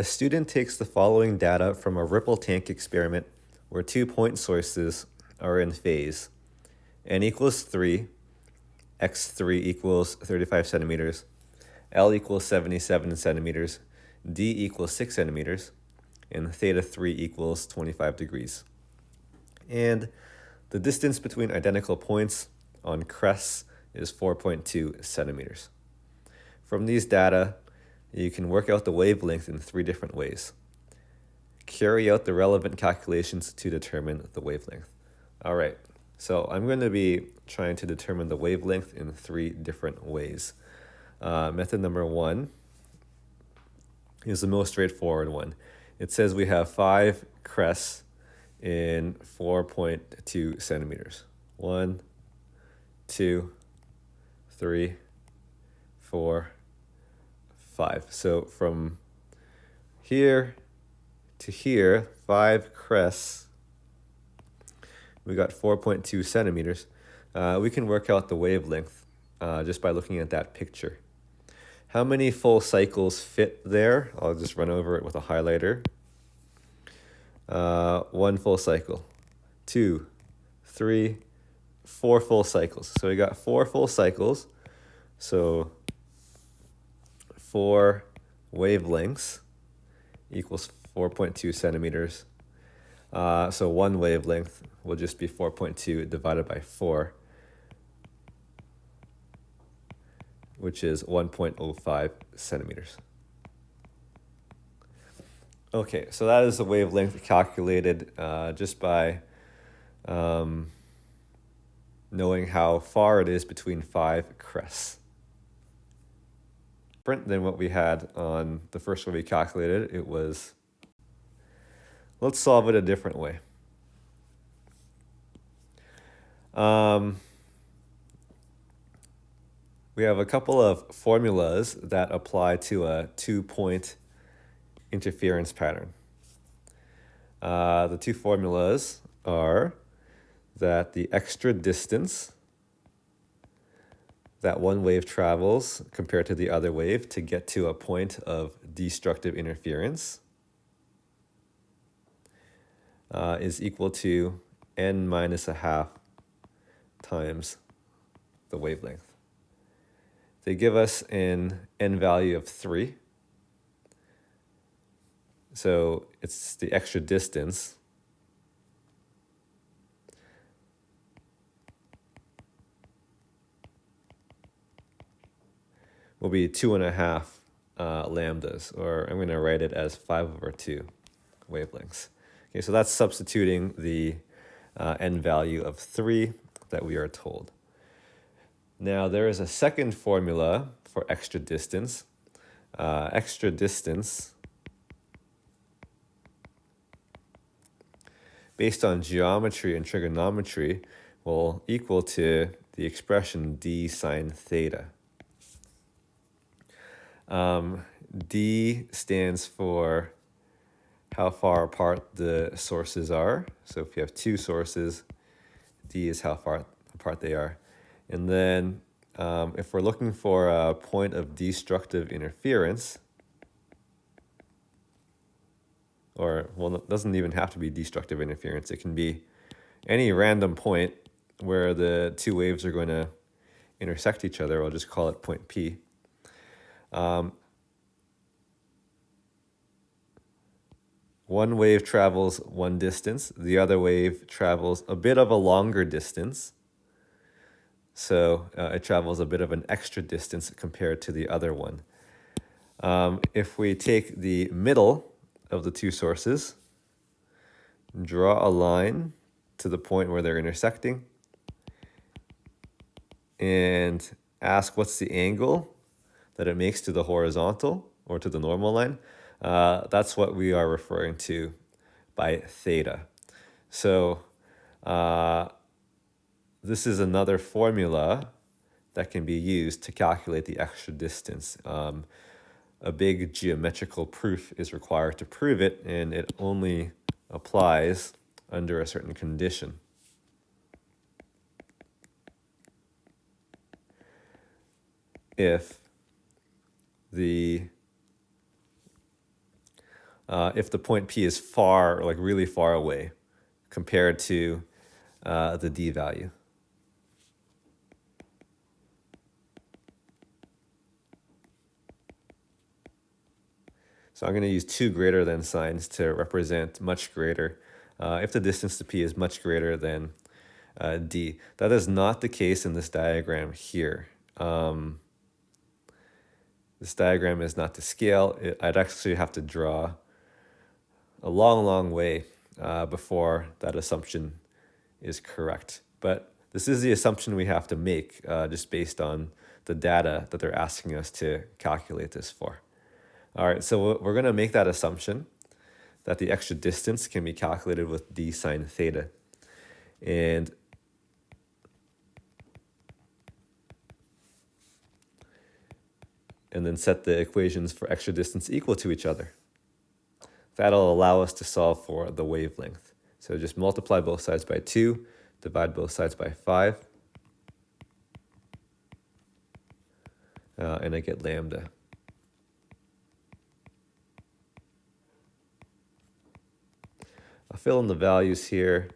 A student takes the following data from a ripple tank experiment where 2 point sources are in phase. N equals 3, x3 equals 35 centimeters, L equals 77 centimeters, D equals 6 centimeters, and theta 3 equals 25 degrees. And the distance between identical points on crests is 4.2 centimeters. From these data, you can work out the wavelength in 3 different ways. Carry out the relevant calculations to determine the wavelength. All right, so I'm going to be trying to determine the wavelength in 3 different ways. Method number 1 is the most straightforward one. It says we have 5 crests in 4.2 centimeters. 1, 2, 3, 4, 5. So from here to here, 5 crests, we got 4.2 centimeters. We can work out the wavelength just by looking at that picture. How many full cycles fit there? I'll just run over it with a highlighter. 1 full cycle, 2, 3, 4 full cycles. So we got 4 full cycles. So 4 wavelengths equals 4.2 centimeters. So 1 wavelength will just be 4.2 divided by 4, which is 1.05 centimeters. Okay, so that is the wavelength calculated just by knowing how far it is between 5 crests. Different than what we had on the first one we calculated. It was, let's solve it a different way. We have a couple of formulas that apply to a 2-point interference pattern. The 2 formulas are that the extra distance that one wave travels compared to the other wave to get to a point of destructive interference is equal to n minus a half times the wavelength. They give us an n value of 3. So it's the extra distance. Will be 2.5 lambdas, or I'm going to write it as 5/2 wavelengths. Okay, so that's substituting the n value of 3 that we are told. Now there is a second formula for extra distance. Extra distance, based on geometry and trigonometry, will equal to the expression d sine theta. D stands for how far apart the sources are. So if you have 2 sources, D is how far apart they are. And then if we're looking for a point of destructive interference, or, well, it doesn't even have to be destructive interference. It can be any random point where the 2 waves are going to intersect each other. I'll just call it point P. One wave travels one distance. The other wave travels a bit of a longer distance. So it travels a bit of an extra distance compared to the other one. If we take the middle of the 2 sources, draw a line to the point where they're intersecting, and ask what's the angle that it makes to the horizontal or to the normal line, that's what we are referring to by theta. So this is another formula that can be used to calculate the extra distance. A big geometrical proof is required to prove it, and it only applies under a certain condition. If the if the point P is far, like really far away compared to the D value. So I'm going to use two greater than signs to represent much greater if the distance to P is much greater than D. That is not the case in this diagram here. This diagram is not to scale. I'd actually have to draw a long, long way before that assumption is correct. But this is the assumption we have to make just based on the data that they're asking us to calculate this for. All right, so we're going to make that assumption that the extra distance can be calculated with d sine theta. And then set the equations for extra distance equal to each other. That'll allow us to solve for the wavelength. So just multiply both sides by 2, divide both sides by 5, and I get lambda. I'll fill in the values here.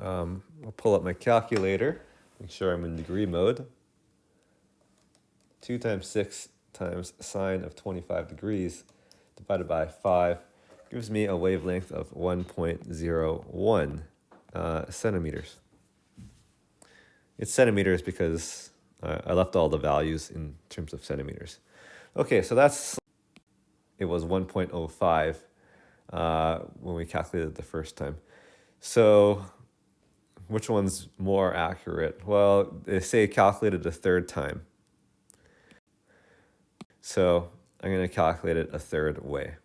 I'll pull up my calculator, make sure I'm in degree mode. 2 times 6 times sine of 25 degrees divided by 5 gives me a wavelength of 1.01 centimeters. It's centimeters because I left all the values in terms of centimeters. Okay, so it was 1.05 when we calculated it the first time. So which one's more accurate? Well, they say calculated a third time. So I'm going to calculate it a third way.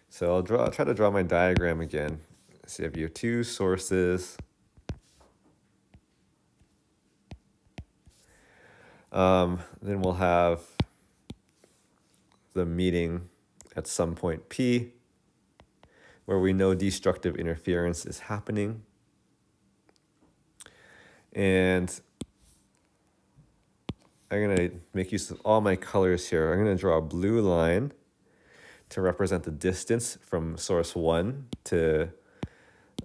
So I'll try to draw my diagram again. So you have your two sources. Then we'll have the meeting at some point P, where we know destructive interference is happening. And I'm going to make use of all my colors here. I'm going to draw a blue line to represent the distance from source 1 to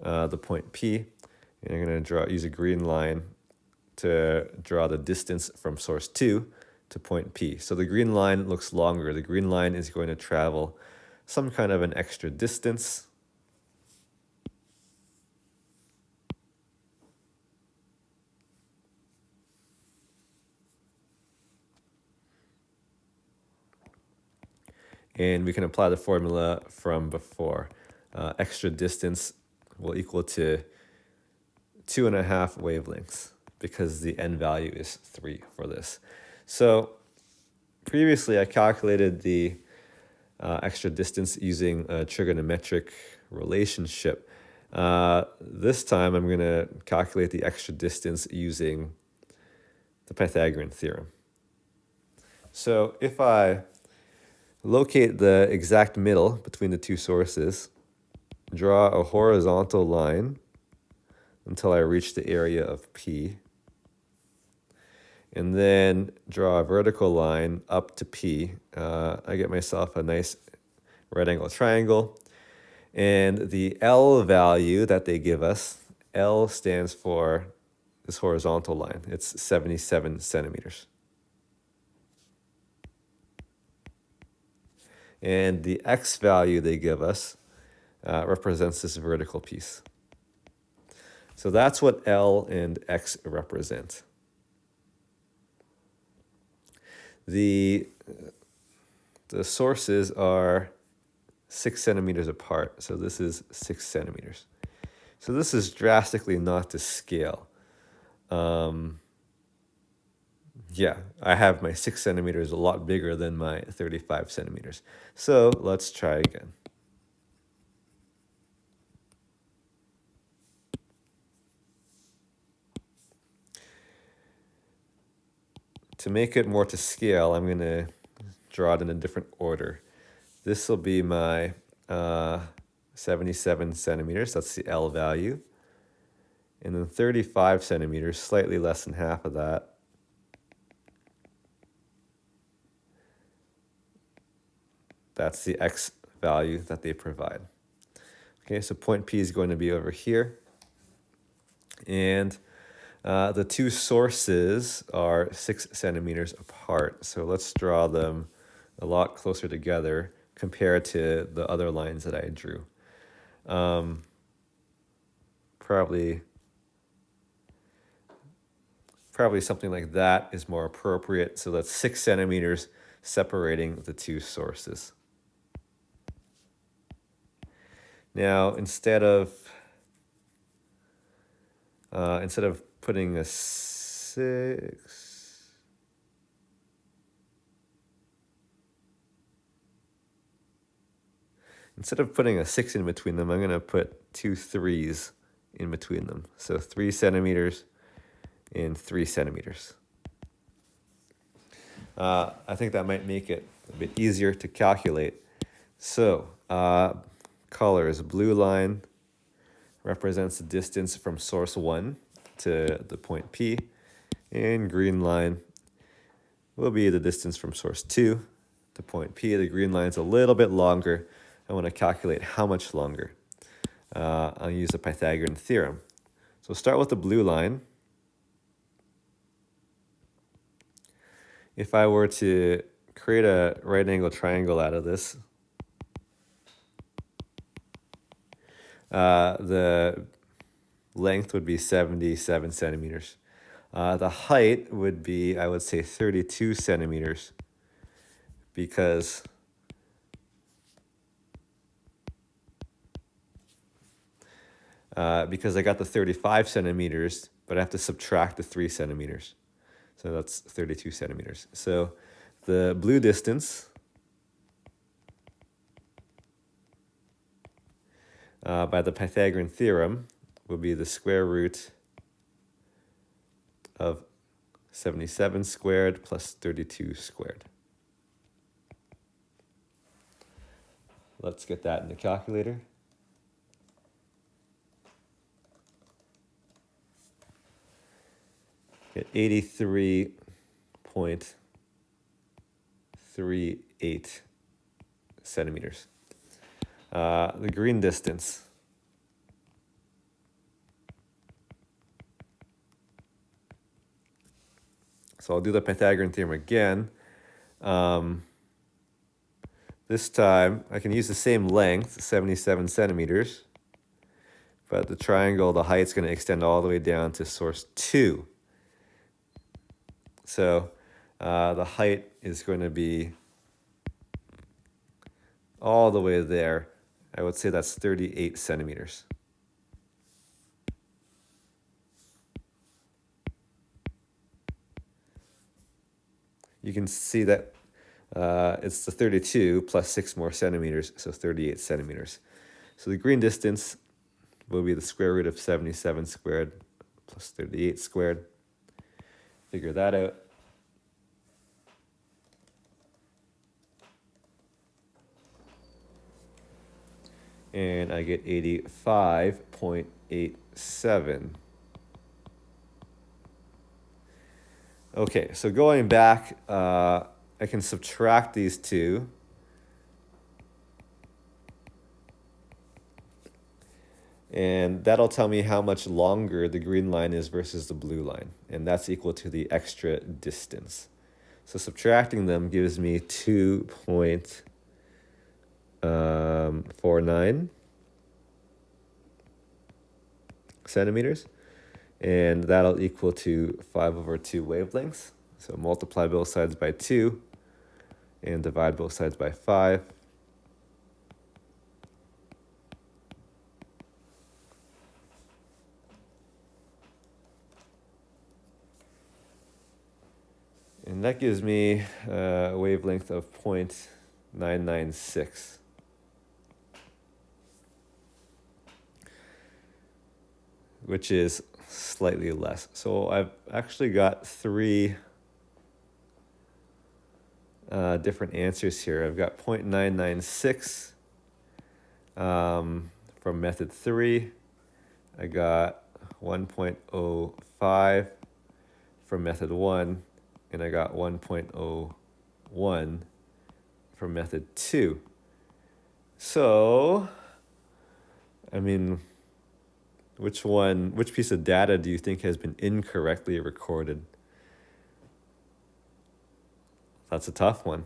the point P. And I'm going to use a green line to draw the distance from source 2 to point P. So the green line looks longer. The green line is going to travel some kind of an extra distance. And we can apply the formula from before. Extra distance will equal to 2.5 wavelengths because the n value is 3 for this. So previously I calculated the extra distance using a trigonometric relationship. This time I'm going to calculate the extra distance using the Pythagorean theorem. So if I locate the exact middle between the two sources, draw a horizontal line until I reach the area of P, and then draw a vertical line up to P. I get myself a nice right angle triangle, and the L value that they give us, L stands for this horizontal line. It's 77 centimeters. And the X value they give us represents this vertical piece. So that's what L and X represent. The sources are 6 centimeters apart, so this is 6 centimeters. So this is drastically not to scale. Yeah, I have my 6 centimeters a lot bigger than my 35 centimeters. So let's try again. To make it more to scale, I'm going to draw it in a different order. This will be my 77 centimeters, that's the L value. And then 35 centimeters, slightly less than half of that. That's the x value that they provide. Okay, so point P is going to be over here. And the two sources are 6 centimeters apart. So let's draw them a lot closer together compared to the other lines that I drew. Probably something like that is more appropriate. So that's 6 centimeters separating the two sources. Now, instead of putting a 6, in between them, I'm going to put 2 3s in between them. So 3 centimeters and 3 centimeters. I think that might make it a bit easier to calculate. So colors, blue line represents the distance from source 1 to the point P, and green line will be the distance from source 2 to point P. The green line's a little bit longer. I want to calculate how much longer. I'll use the Pythagorean theorem. So start with the blue line. If I were to create a right angle triangle out of this, the length would be 77 centimeters. The height would be, I would say, 32 centimeters because I got the 35 centimeters, but I have to subtract the 3 centimeters. So that's 32 centimeters. So the blue distance by the Pythagorean theorem will be the square root of 77 squared plus 32 squared. Let's get that in the calculator. Get 83.38 centimeters. The green distance. So I'll do the Pythagorean theorem again. This time I can use the same length, 77 centimeters, but the triangle, the height's going to extend all the way down to source 2. So the height is going to be all the way there. I would say that's 38 centimeters. You can see that it's the 32 plus 6 more centimeters, so 38 centimeters. So the green distance will be the square root of 77 squared plus 38 squared. Figure that out. And I get 85.87. Okay, so going back, I can subtract these two. And that'll tell me how much longer the green line is versus the blue line. And that's equal to the extra distance. So subtracting them gives me 2.49 centimeters. And that'll equal to 5/2 wavelengths. So multiply both sides by 2 and divide both sides by 5. And that gives me a wavelength of 0.996. Which is slightly less. So I've actually got 3 different answers here. I've got 0.996 from method 3. I got 1.05 from method 1, and I got 1.01 for method 2. So, I mean, which piece of data do you think has been incorrectly recorded? That's a tough one.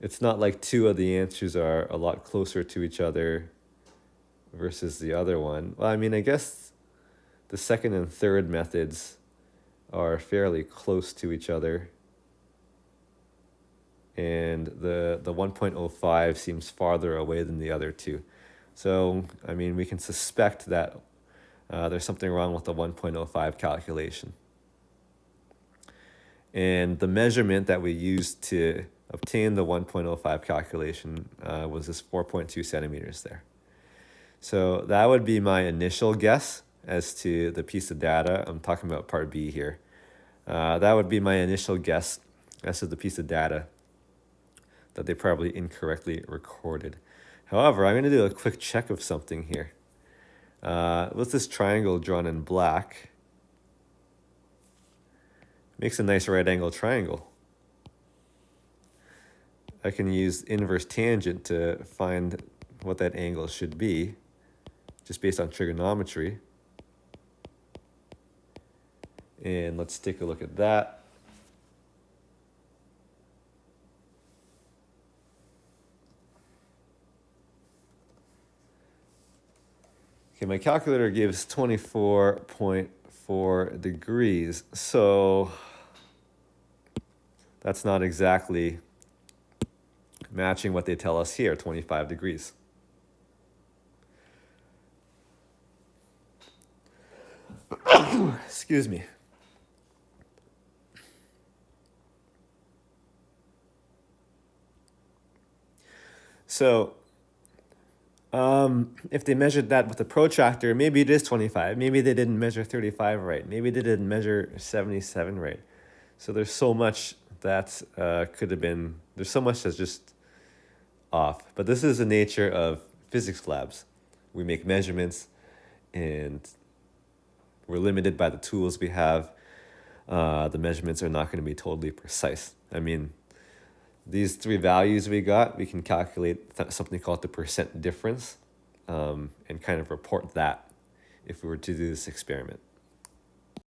It's not like two of the answers are a lot closer to each other versus the other one. Well, I mean, I guess the second and third methods are fairly close to each other. And the 1.05 seems farther away than the other two. So, I mean, we can suspect that there's something wrong with the 1.05 calculation. And the measurement that we used to obtain the 1.05 calculation was this 4.2 centimeters there. So that would be my initial guess as to the piece of data. I'm talking about part B here. That would be my initial guess as to the piece of data that they probably incorrectly recorded. However, I'm going to do a quick check of something here. With this triangle drawn in black, makes a nice right angle triangle. I can use inverse tangent to find what that angle should be, just based on trigonometry. And let's take a look at that. Okay, my calculator gives 24.4 degrees, so that's not exactly matching what they tell us here, 25 degrees. Excuse me. So, if they measured that with a protractor, maybe it is 25. Maybe they didn't measure 35 right. Maybe they didn't measure 77 right. So there's so much that could have been, there's so much that's just off. But this is the nature of physics labs. We make measurements and we're limited by the tools we have. The measurements are not going to be totally precise. I mean, these three values we got, we can calculate something called the percent difference and kind of report that if we were to do this experiment.